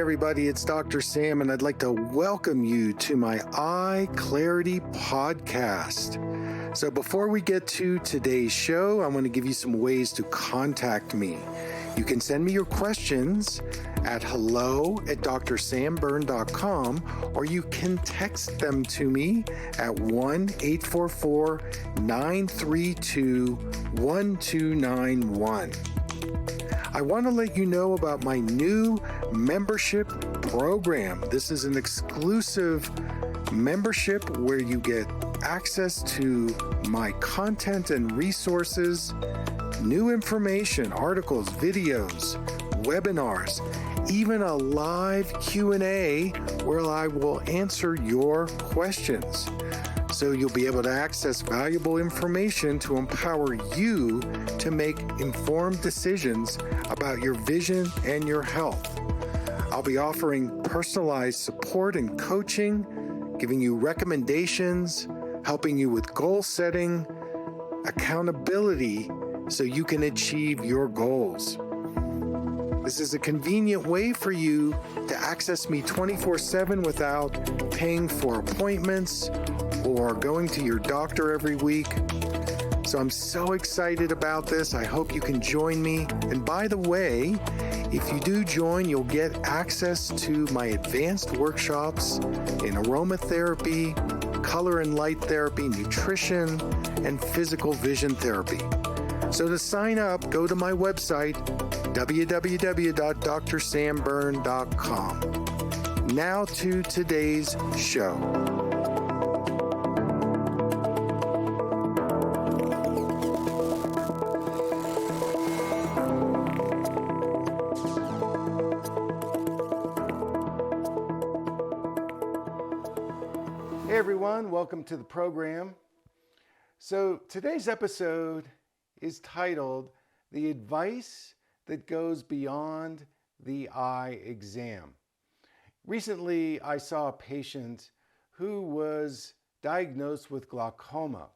everybody, it's Dr. Sam, and I'd like to welcome you to my EyeClarity podcast. So before we get to today's show, I want to give you some ways to contact me. You can send me your questions at hello@drsamberne.com, or you can text them to me at 1-844-932-1291. I want to let you know about my new membership program. This is an exclusive membership where you get access to my content and resources, new information, articles, videos, webinars, even a live Q&A where I will answer your questions. So you'll be able to access valuable information to empower you to make informed decisions about your vision and your health. I'll be offering personalized support and coaching, giving you recommendations, helping you with goal setting, accountability, so you can achieve your goals. This is a convenient way for you to access me 24/7 without paying for appointments or going to your doctor every week. So I'm so excited about this. I hope you can join me. And by the way, if you do join, you'll get access to my advanced workshops in aromatherapy, color and light therapy, nutrition, and physical vision therapy. So to sign up, go to my website, www.drsamberne.com. Now to today's show. Hey everyone, welcome to the program. So today's episode is titled The Advice That Goes Beyond the Eye Exam. Recently, I saw a patient who was diagnosed with glaucoma,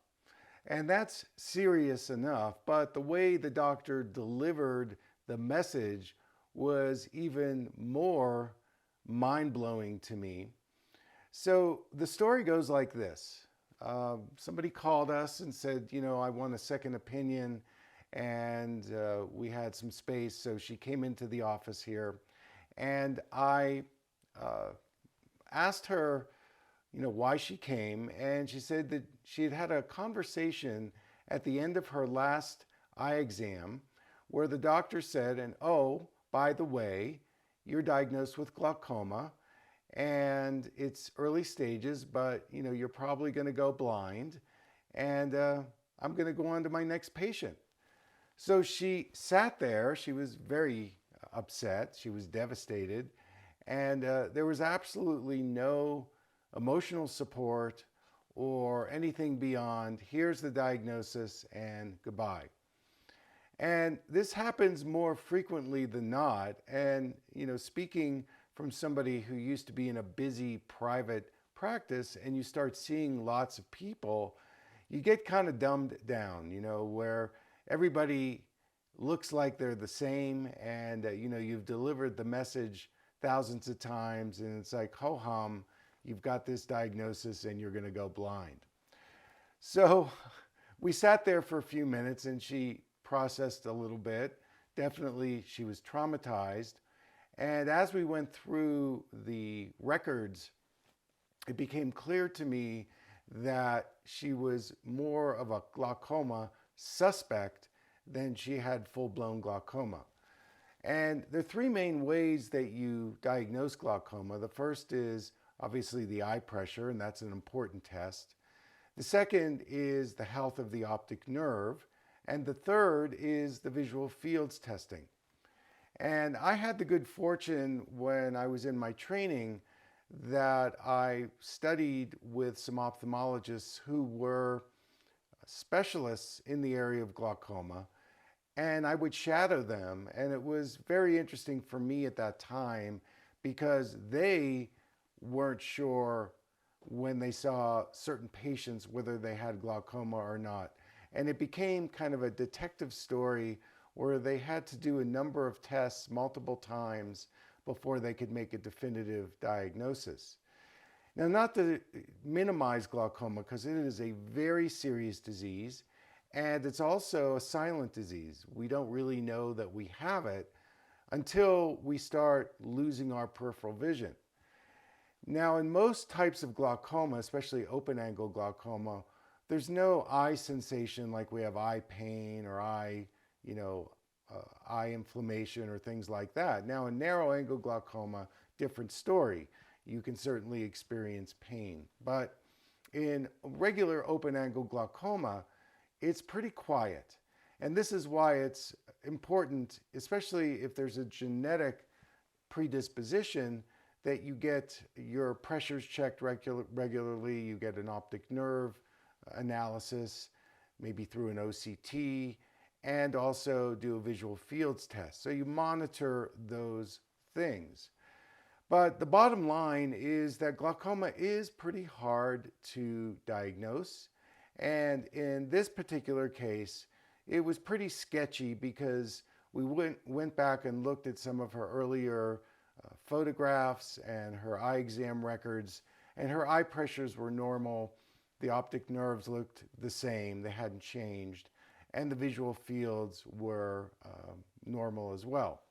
and that's serious enough, but the way the doctor delivered the message was even more mind-blowing to me. So the story goes like this. Somebody called us and said, I want a second opinion, and we had some space. So she came into the office here, and I asked her, why she came, and she said that she had had a conversation at the end of her last eye exam where the doctor said, and oh, by the way, you're diagnosed with glaucoma, and it's early stages, but you're probably going to go blind, and I'm going to go on to my next patient. So she sat there. She was very upset. She was devastated, and there was absolutely no emotional support or anything beyond, here's the diagnosis and goodbye. And this happens more frequently than not. And speaking from somebody who used to be in a busy private practice, and you start seeing lots of people, you get kind of dumbed down, where everybody looks like they're the same, and you've delivered the message thousands of times, and it's like, ho hum, you've got this diagnosis and you're going to go blind. So we sat there for a few minutes, and she processed a little bit. Definitely she was traumatized. And as we went through the records, it became clear to me that she was more of a glaucoma suspect than she had full-blown glaucoma. And there are three main ways that you diagnose glaucoma. The first is obviously the eye pressure, and that's an important test. The second is the health of the optic nerve. And the third is the visual fields testing. And I had the good fortune when I was in my training that I studied with some ophthalmologists who were specialists in the area of glaucoma, and I would shadow them. And it was very interesting for me at that time because they weren't sure when they saw certain patients whether they had glaucoma or not. And it became kind of a detective story where they had to do a number of tests multiple times before they could make a definitive diagnosis. Now, not to minimize glaucoma, because it is a very serious disease, and it's also a silent disease. We don't really know that we have it until we start losing our peripheral vision. Now, in most types of glaucoma, especially open-angle glaucoma, there's no eye sensation like we have eye pain or eye inflammation or things like that. Now, in narrow-angle glaucoma, different story. You can certainly experience pain. But in regular open-angle glaucoma, it's pretty quiet. And this is why it's important, especially if there's a genetic predisposition, that you get your pressures checked regularly, you get an optic nerve analysis, maybe through an OCT, and also do a visual fields test. So you monitor those things. But the bottom line is that glaucoma is pretty hard to diagnose. And in this particular case, it was pretty sketchy because we went back and looked at some of her earlier photographs and her eye exam records, and her eye pressures were normal. The optic nerves looked the same, they hadn't changed, and the visual fields were normal as well.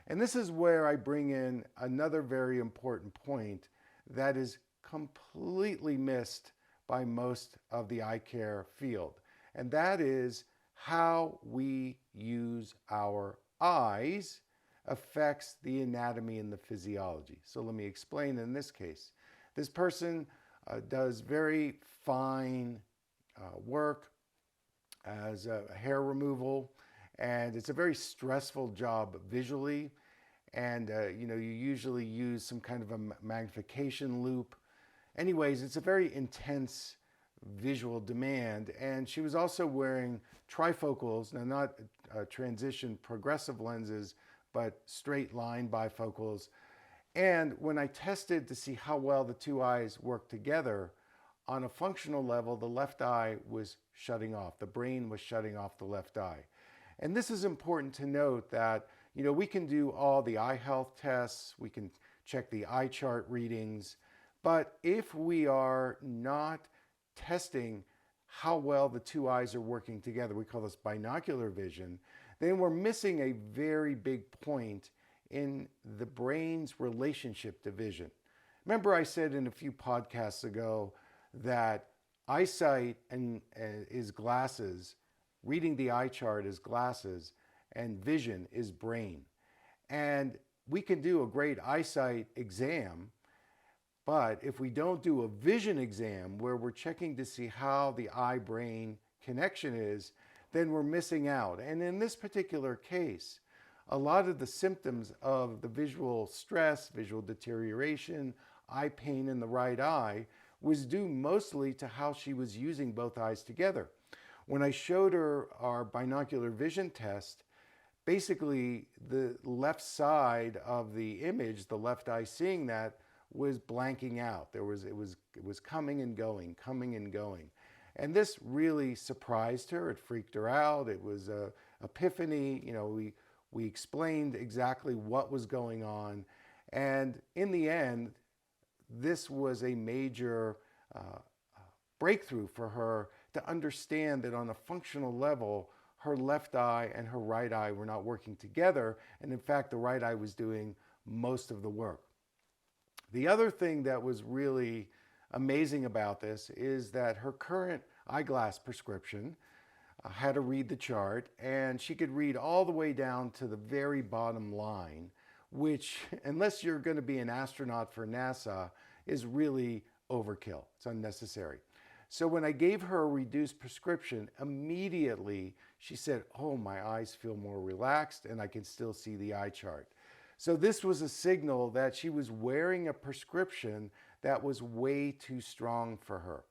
And this is where I bring in another very important point that is completely missed by most of the eye care field. And that is how we use our eyes affects the anatomy and the physiology. So let me explain in this case. This person does very fine work as hair removal, and it's a very stressful job visually. And you usually use some kind of a magnification loop. Anyways, it's a very intense visual demand. And she was also wearing trifocals, now not transition progressive lenses, but straight line bifocals. And when I tested to see how well the two eyes work together, on a functional level, the left eye was shutting off. The brain was shutting off the left eye. And this is important to note that we can do all the eye health tests, we can check the eye chart readings, but if we are not testing how well the two eyes are working together, we call this binocular vision, then we're missing a very big point in the brain's relationship to vision. Remember I said in a few podcasts ago that eyesight is glasses, reading the eye chart is glasses, and vision is brain. And we can do a great eyesight exam, but if we don't do a vision exam where we're checking to see how the eye-brain connection is, then we're missing out. And in this particular case, a lot of the symptoms of the visual stress, visual deterioration, eye pain in the right eye was due mostly to how she was using both eyes together. When I showed her our binocular vision test, basically the left side of the image, the left eye seeing that, was blanking out. It was coming and going, coming and going. And this really surprised her. It freaked her out. It was an epiphany. We explained exactly what was going on. And in the end, this was a major breakthrough for her to understand that on a functional level, her left eye and her right eye were not working together. And in fact, the right eye was doing most of the work. The other thing that was really amazing about this is that her current eyeglass prescription had to read the chart, and she could read all the way down to the very bottom line, which, unless you're going to be an astronaut for NASA, is really overkill. It's unnecessary. So when I gave her a reduced prescription, immediately she said, "Oh, my eyes feel more relaxed and I can still see the eye chart." So this was a signal that she was wearing a prescription that was way too strong for her.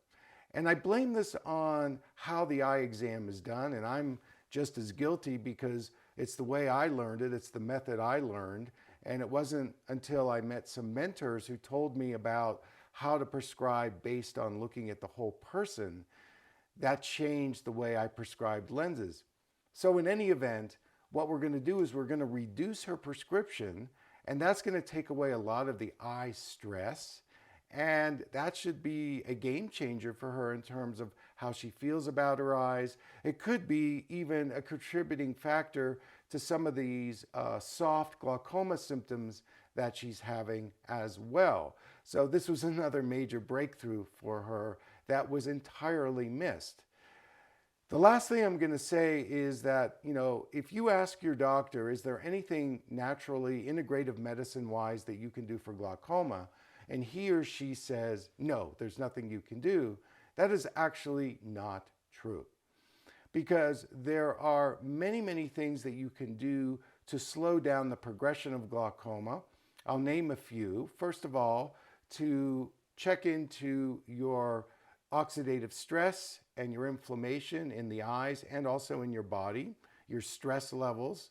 And I blame this on how the eye exam is done, and I'm just as guilty because it's the way I learned it, it's the method I learned, and it wasn't until I met some mentors who told me about how to prescribe based on looking at the whole person that changed the way I prescribed lenses. So in any event, what we're going to do is we're going to reduce her prescription, And that's going to take away a lot of the eye stress. And that should be a game changer for her in terms of how she feels about her eyes. It could be even a contributing factor to some of these soft glaucoma symptoms that she's having as well. So this was another major breakthrough for her that was entirely missed. The last thing I'm going to say is that, if you ask your doctor, is there anything naturally integrative medicine-wise that you can do for glaucoma? And he or she says, no, there's nothing you can do. That is actually not true. Because there are many, many things that you can do to slow down the progression of glaucoma. I'll name a few. First of all, to check into your oxidative stress and your inflammation in the eyes and also in your body, your stress levels,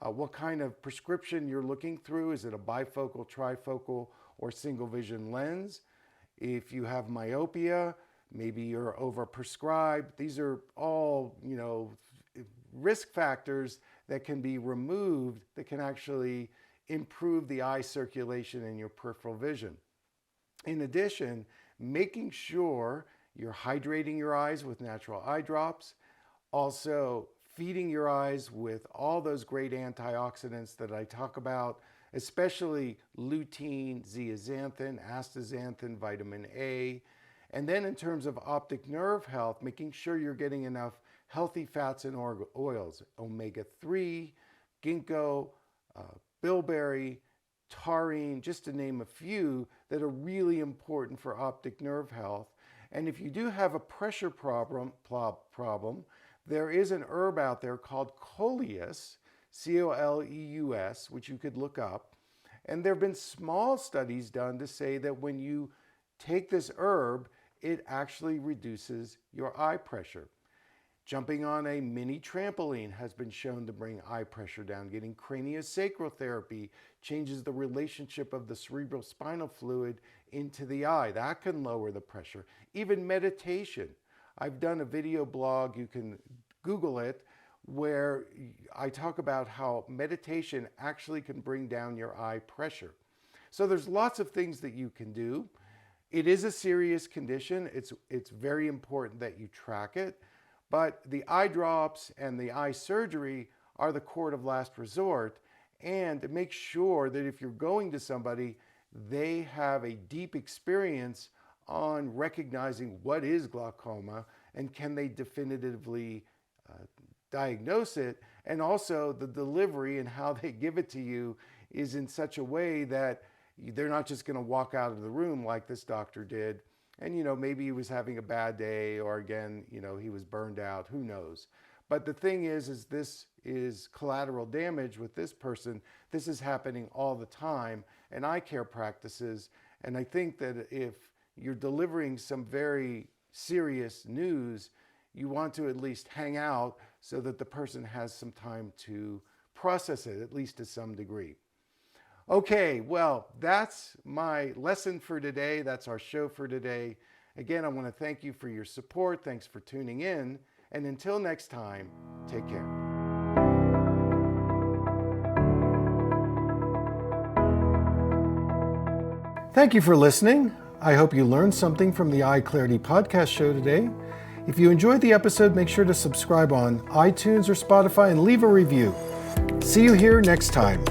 what kind of prescription you're looking through. Is it a bifocal, trifocal, or single vision lens? If you have myopia, maybe you're overprescribed. These are all, risk factors that can be removed that can actually improve the eye circulation and your peripheral vision. In addition, making sure you're hydrating your eyes with natural eye drops, also feeding your eyes with all those great antioxidants that I talk about, especially lutein, zeaxanthin, astaxanthin, vitamin A. And then in terms of optic nerve health, making sure you're getting enough healthy fats and oils, omega-3, ginkgo, bilberry, taurine, just to name a few that are really important for optic nerve health. And if you do have a pressure problem, there is an herb out there called coleus, C-O-L-E-U-S, which you could look up. And there have been small studies done to say that when you take this herb, it actually reduces your eye pressure. Jumping on a mini trampoline has been shown to bring eye pressure down. Getting craniosacral therapy changes the relationship of the cerebrospinal fluid into the eye. That can lower the pressure. Even meditation. I've done a video blog, you can Google it, where I talk about how meditation actually can bring down your eye pressure. So there's lots of things that you can do. It is a serious condition. It's very important that you track it. But the eye drops and the eye surgery are the court of last resort. And make sure that if you're going to somebody, they have a deep experience on recognizing what is glaucoma and can they definitively diagnose it. And also the delivery and how they give it to you is in such a way that they're not just going to walk out of the room like this doctor did. And, maybe he was having a bad day, or again, he was burned out, who knows. But the thing is this is collateral damage with this person. This is happening all the time in eye care practices. And I think that if you're delivering some very serious news, you want to at least hang out so that the person has some time to process it, at least to some degree. Okay, well, that's my lesson for today. That's our show for today. Again, I want to thank you for your support. Thanks for tuning in. And until next time, take care. Thank you for listening. I hope you learned something from the EyeClarity podcast show today. If you enjoyed the episode, make sure to subscribe on iTunes or Spotify and leave a review. See you here next time.